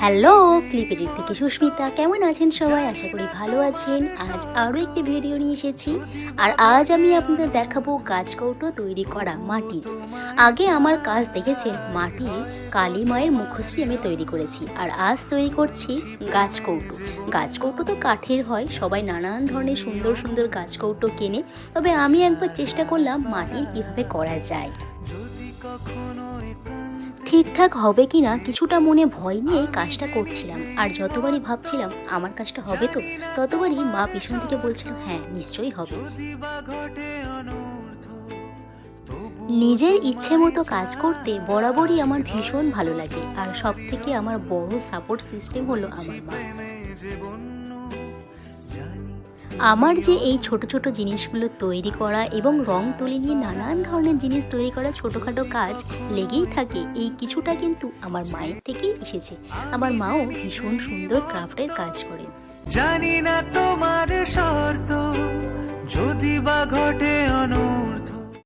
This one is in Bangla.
হ্যালো, ক্লিপ এডিট থেকে সুস্মিতা। কেমন আছেন সবাই? আশা করি ভালো আছেন। আজ আরও একটি ভিডিও নিয়ে এসেছি। আর আজ আমি আপনাদের দেখাবো গাছকৌটো তৈরি করা মাটির। আগে আমার কাজ দেখেছেন মাটির কালী মায়ের মুখশ্রী আমি তৈরি করেছি। আর আজ তৈরি করছি গাছকৌটো। গাছকৌটো তো কাঠের হয়, সবাই নানান ধরনের সুন্দর সুন্দর গাছকৌটো কেনে। তবে আমি একবার চেষ্টা করলাম মাটির কিভাবে করা যায়। ঠিকঠাক হবে কি না কিছুটা মনে ভয় নিয়ে কাজটা করছিলাম। আর যতবারই ভাবছিলাম আমার কাজটা হবে তো, ততবারই মা পিছন থেকে বলছিল হ্যাঁ নিশ্চয়ই হবে। নিজের ইচ্ছে মতো কাজ করতে বরাবরই আমার ভীষণ ভালো লাগে। আর সব থেকে আমার বড় সাপোর্ট সিস্টেম হলো আমার মা। আমার যে এই ছোট ছোট জিনিসগুলো তৈরি করা এবং রং তুলি নিয়ে নানান ধরনের জিনিস তৈরি করা ছোটোখাটো কাজ লেগেই থাকে, এই কিছুটা কিন্তু আমার মায়ের থেকেই এসেছে। আমার মাও ভীষণ সুন্দর ক্রাফটের কাজ করেন। জানি না তোমার শর্ত, যদি বা ঘটে